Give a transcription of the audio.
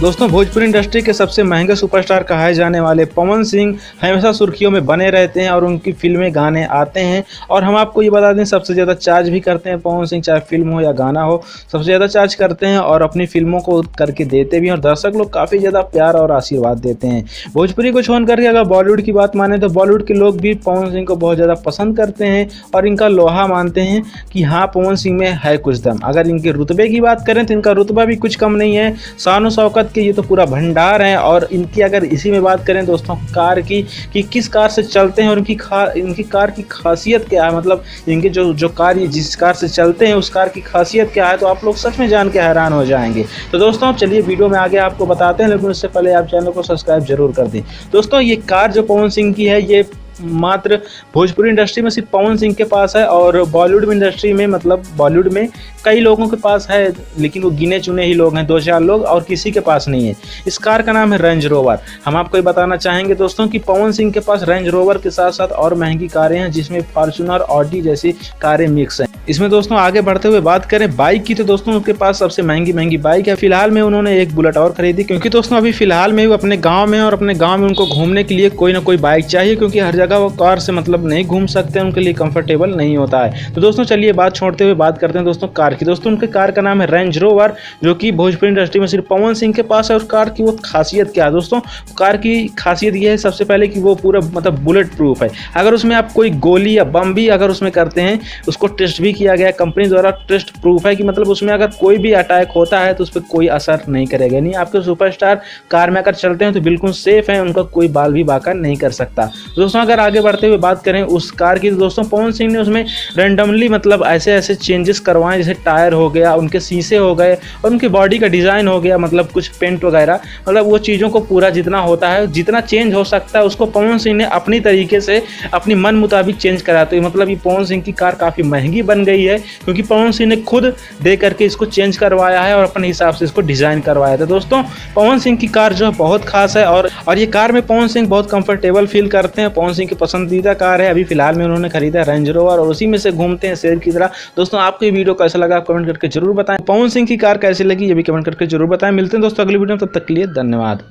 दोस्तों भोजपुरी इंडस्ट्री के सबसे महंगे सुपरस्टार कहे जाने वाले पवन सिंह हमेशा सुर्खियों में बने रहते हैं और उनकी फिल्में गाने आते हैं। और हम आपको ये बता दें सबसे ज़्यादा चार्ज भी करते हैं पवन सिंह, चाहे फिल्म हो या गाना हो, सबसे ज़्यादा चार्ज करते हैं और अपनी फिल्मों को करके देते भी हैं और दर्शक लोग काफ़ी ज़्यादा प्यार और आशीर्वाद देते हैं। भोजपुरी को छोड़ करके अगर बॉलीवुड की बात माने तो बॉलीवुड के लोग भी पवन सिंह को बहुत ज़्यादा पसंद करते हैं और इनका लोहा मानते हैं कि हाँ पवन सिंह में है कुछ दम। अगर इनके रुतबे की बात करें तो इनका रुतबा भी कुछ कम नहीं है, शान शौकत के ये तो पूरा भंडार है। और इनकी अगर इसी में बात करें दोस्तों कार की कि किस कार से चलते हैं और इनकी कार की खासियत क्या है, मतलब इनके जो कार ये जिस कार से चलते हैं उस कार की खासियत क्या है, तो आप लोग सच में जान के हैरान हो जाएंगे। तो दोस्तों चलिए वीडियो में आगे आपको बताते हैं, लेकिन उससे पहले आप चैनल को सब्सक्राइब जरूर कर दें। दोस्तों ये कार जो पवन सिंह की है ये मात्र भोजपुरी इंडस्ट्री में सिर्फ पवन सिंह के पास है और बॉलीवुड में इंडस्ट्री में मतलब बॉलीवुड में कई लोगों के पास है, लेकिन वो गिने चुने ही लोग हैं, 2-4 लोग, और किसी के पास नहीं है। इस कार का नाम है रेंज रोवर। हम आपको ये बताना चाहेंगे दोस्तों कि पवन सिंह के पास रेंज रोवर के साथ साथ और महंगी कारें हैं, जिसमें फॉर्च्यूनर, ऑडी जैसी कारें मिक्स हैं। इसमें दोस्तों आगे बढ़ते हुए बात करें बाइक की तो दोस्तों उनके पास सबसे महंगी बाइक है। फिलहाल में उन्होंने एक बुलेट और खरीदी, क्योंकि दोस्तों अभी फिलहाल में वो अपने गाँव में और अपने गाँव में उनको घूमने के लिए कोई ना कोई बाइक चाहिए, क्योंकि हर जगह वो कार से मतलब नहीं घूम सकते, उनके लिए कंफर्टेबल नहीं होता है। तो दोस्तों चलिए बात छोड़ते हुए बात करते हैं दोस्तों कार की। दोस्तों उनके कार का नाम है रेंज रोवर, जो कि भोजपुरी इंडस्ट्री में सिर्फ पवन सिंह के पास है। और कार की वो खासियत क्या है दोस्तों, कार की खासियत ये है सबसे पहले कि वो पूरा मतलब बुलेट प्रूफ है। अगर उसमें आप कोई गोली या बम भी अगर उसमें करते हैं, उसको टेस्ट भी किया गया कंपनी द्वारा, टेस्ट प्रूफ है कि मतलब उसमें अगर कोई भी अटैक होता है तो उस पर कोई असर नहीं करेगा। नहीं, आपके सुपरस्टार कार में अगर चलते हैं तो बिल्कुल सेफ है, उनका कोई बाल भी बाका नहीं कर सकता। दोस्तों अगर आगे बढ़ते हुए बात करें उस कार की तो दोस्तों पवन सिंह ने उसमें रैंडमली मतलब ऐसे चेंजेस करवाए, जैसे टायर हो गया, उनके शीशे हो गए और उनकी बॉडी का डिज़ाइन हो गया, मतलब कुछ पेंट वगैरह, मतलब वो चीज़ों को पूरा जितना होता है, जितना चेंज हो सकता है उसको पवन सिंह ने अपनी तरीके से अपनी मन मुताबिक चेंज करा। तो मतलब ये पवन सिंह की कार काफ़ी महंगी बन गई है, क्योंकि पवन सिंह ने खुद दे करके इसको चेंज करवाया है और अपने हिसाब से इसको डिज़ाइन करवाया था। दोस्तों पवन सिंह की कार जो है बहुत खास है और ये कार में पवन सिंह बहुत कंफर्टेबल फील करते हैं। पवन सिंह की पसंदीदा कार है, अभी फिलहाल में उन्होंने खरीदा रेंज रोवर और उसी में से घूमते हैं शेर की तरह। दोस्तों आपको ये वीडियो कैसा लगा आप कमेंट करके जरूर बताएं। पवन सिंह की कार कैसी लगी ये भी कमेंट करके जरूर बताएं। मिलते हैं दोस्तों अगली वीडियो में, तब तक के लिए धन्यवाद।